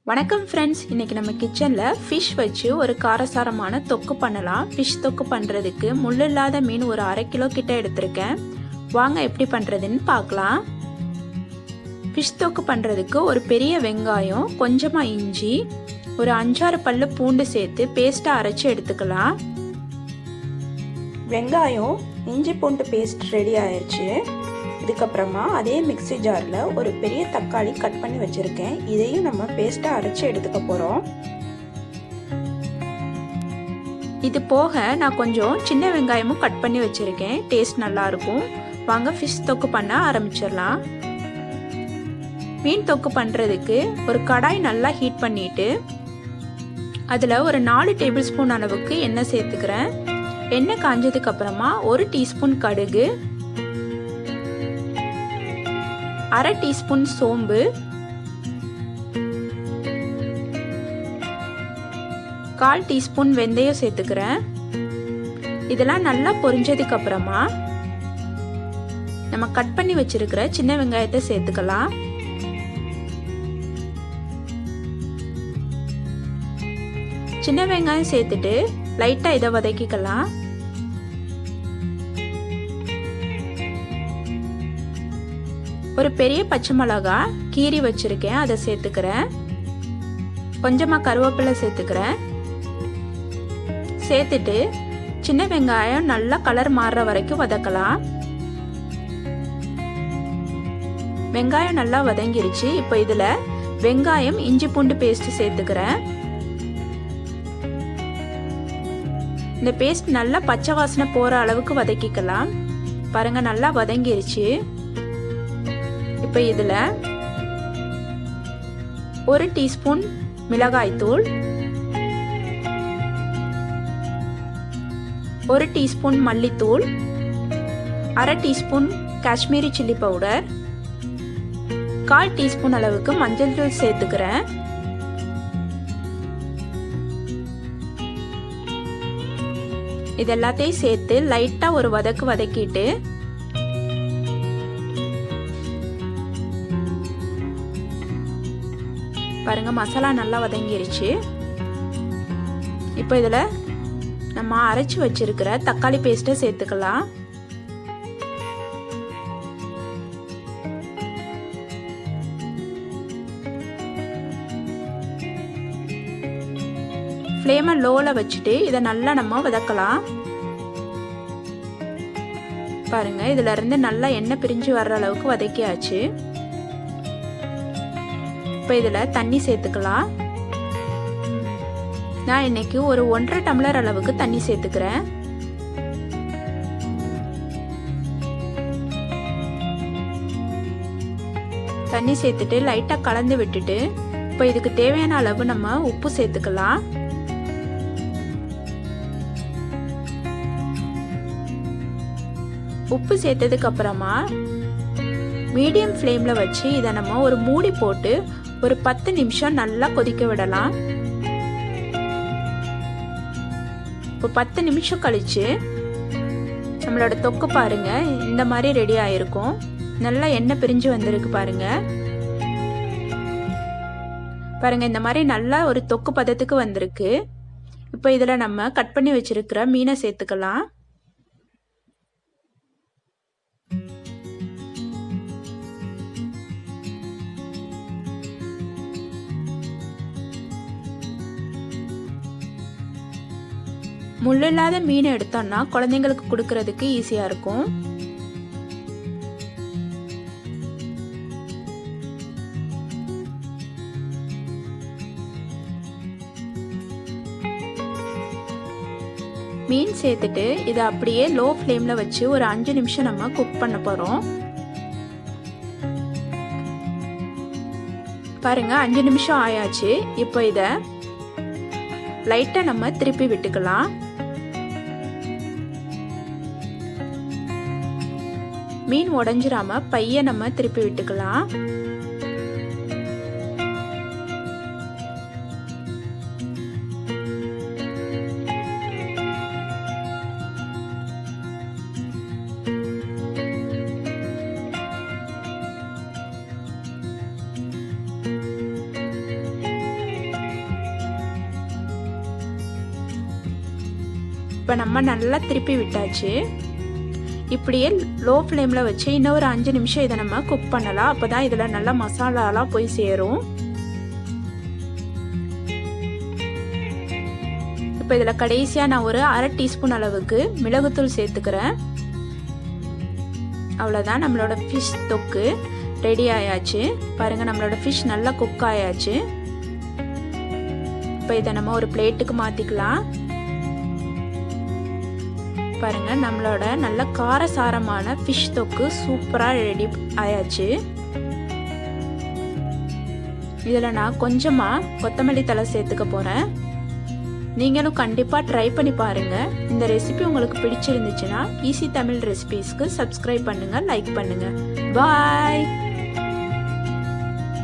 வணக்கம் ஃப்ரெண்ட்ஸ், இன்றைக்கி நம்ம கிச்சனில் ஃபிஷ் வச்சு ஒரு காரசாரமான தொக்கு பண்ணலாம். ஃபிஷ் தொக்கு பண்ணுறதுக்கு முள் இல்லாத மீன் ஒரு 1/2 கிலோ கிட்ட எடுத்திருக்கேன். வாங்க எப்படி பண்ணுறதுன்னு பார்க்கலாம். ஃபிஷ் தொக்கு பண்ணுறதுக்கு ஒரு பெரிய வெங்காயம், கொஞ்சமாக இஞ்சி, ஒரு 5-6 பல்லு பூண்டு சேர்த்து பேஸ்ட்டாக அரைச்சி எடுத்துக்கலாம். வெங்காயம் இஞ்சி பூண்டு பேஸ்ட் ரெடி ஆயிடுச்சு. இதுக்கப்புறமா அதே மிக்ஸி ஜாரில் ஒரு பெரிய தக்காளி கட் பண்ணி வச்சுருக்கேன். இதையும் நம்ம பேஸ்ட்டாக அரைச்சி எடுத்துக்க போகிறோம். இது போக நான் கொஞ்சம் சின்ன வெங்காயமும் கட் பண்ணி வச்சுருக்கேன். டேஸ்ட் நல்லாயிருக்கும். வாங்க ஃபிஷ் தொக்கு பண்ண ஆரம்பிச்சிடலாம். மீன் தொக்கு பண்ணுறதுக்கு ஒரு கடாய் நல்லா ஹீட் பண்ணிவிட்டு அதில் ஒரு 4 டேபிள் ஸ்பூன் அளவுக்கு எண்ணெய் சேர்த்துக்கிறேன். எண்ணெய் காஞ்சதுக்கப்புறமா 1 டீஸ்பூன் கடுகு, 1/2 டீஸ்பூன் சோம்பு, 1/4 டீஸ்பூன் வெந்தயம் சேர்த்துக்கிறேன். இதெல்லாம் நல்லா பொரிஞ்சதுக்கு அப்புறமா நம்ம கட் பண்ணி வச்சிருக்கிற சின்ன வெங்காயத்தை சேர்த்துக்கலாம். சின்ன வெங்காயம் சேர்த்துட்டு லைட்டா இதை வதக்கிக்கலாம். ஒரு பெரிய பச்சை மிளகா கீரி வச்சிருக்கேன், அதை சேர்த்துக்கிறேன். கொஞ்சமா கருவேப்பிலை சேர்த்துக்கிறேன். சேர்த்துட்டு சின்ன வெங்காயம் நல்லா கலர் மாறுற வரைக்கும் வதக்கலாம். வெங்காயம் நல்லா வதங்கிருச்சு. இப்போ இதுல வெங்காயம் இஞ்சி பூண்டு பேஸ்ட் சேர்த்துக்கிறேன். இந்த பேஸ்ட் நல்லா பச்சை வாசனை போற அளவுக்கு வதக்கிக்கலாம். பாருங்க, நல்லா வதங்கிருச்சு. இப்போ இதில் 1 டீஸ்பூன் மிளகாய்த்தூள், 1 டீஸ்பூன் மல்லித்தூள், 1/2 teaspoon Kashmiri chilli powder, 1/4 teaspoon அளவுக்கு மஞ்சள் தூள் சேர்த்துக்கிறேன். இது எல்லாத்தையும் சேர்த்து லைட்டாக ஒரு வதக்கிட்டு பாருங்க, மசாலா நல்லா வதங்கிருச்சு. இப்போ இதில் நம்ம அரைச்சி வச்சிருக்கிற தக்காளி பேஸ்ட்டை சேர்த்துக்கலாம். ஃப்ளேமை லோவில் வச்சுட்டு இதை நல்லா நம்ம வதக்கலாம். பாருங்க, இதுல இருந்து நல்லா எண்ணெய் பிரிஞ்சு வர்ற அளவுக்கு வதக்கியாச்சு. இப்போ இதில் தண்ணி சேர்த்துக்கலாம். நான் இன்னைக்கு ஒரு 1.5 டம்ளர் அளவுக்கு தண்ணி சேர்த்துக்கிறேன். தண்ணி சேர்த்துட்டு லைட்டாக கலந்து விட்டுட்டு இப்போ இதுக்கு தேவையான அளவு நம்ம உப்பு சேர்த்துக்கலாம். உப்பு சேர்த்ததுக்கு அப்புறமா மீடியம் ஃப்ளேமில் வச்சு இதை நம்ம ஒரு மூடி போட்டு ஒரு 10 நிமிஷம் நல்லா கொதிக்க விடலாம். இப்போ 10 நிமிஷம் கழிச்சு நம்மளோட தொக்கு பாருங்க, இந்த மாதிரி ரெடி ஆயிருக்கும். நல்லா எண்ணெய் பிரிஞ்சு வந்திருக்கு பாருங்க. பாருங்க, இந்த மாதிரி நல்லா ஒரு தொக்கு பதத்துக்கு வந்திருக்கு. இப்போ இதில் நம்ம கட் பண்ணி வச்சிருக்கிற மீனை சேர்த்துக்கலாம். முள் இல்லாத மீன் எடுத்தோம்னா குழந்தைங்களுக்கு கொடுக்கறதுக்கு ஈஸியா இருக்கும். மீன் சேர்த்துட்டு இதை அப்படியே லோ ஃப்ளேம்ல வச்சு ஒரு 5 நிமிஷம் நம்ம குக் பண்ண போறோம். பாருங்க, 5 நிமிஷம் ஆயாச்சு. இப்போ இதை லைட்டா நம்ம திருப்பி விட்டுக்கலாம். மீன் உடைஞ்சிராம பைய நம்ம திருப்பி விட்டுக்கலாம். இப்போ நம்ம நல்லா திருப்பி விட்டாச்சு. இப்படியே லோ ஃப்ளேமில் வச்சு இன்னும் ஒரு 5 நிமிஷம் இதை நம்ம குக் பண்ணலாம். அப்போ தான் இதில் நல்லா மசாலாலாம் போய் சேரும். இப்போ இதில் கடைசியாக நான் ஒரு 1/2 டீஸ்பூன் அளவுக்கு மிளகுத்தூள் சேர்த்துக்கிறேன். அவ்வளோதான், நம்மளோட ஃபிஷ் தொக்கு ரெடி ஆயாச்சு. பாருங்கள், நம்மளோட ஃபிஷ் நல்லா குக் ஆயாச்சு. இப்போ இதை நம்ம ஒரு பிளேட்டுக்கு மாற்றிக்கலாம். பாருங்கள், நம்மளோட நல்ல காரசாரமான ஃபிஷ் தொக்கு சூப்பராக ரெடி ஆயாச்சு. இதில் நான் கொஞ்சமாக கொத்தமல்லி தழை சேர்த்துக்க போகிறேன். நீங்களும் கண்டிப்பாக ட்ரை பண்ணி பாருங்கள். இந்த ரெசிபி உங்களுக்கு பிடிச்சிருந்துச்சுன்னா ஈஸி தமிழ் ரெசிபீஸ்க்கு சப்ஸ்கிரைப் பண்ணுங்கள், லைக் பண்ணுங்கள். பாய்.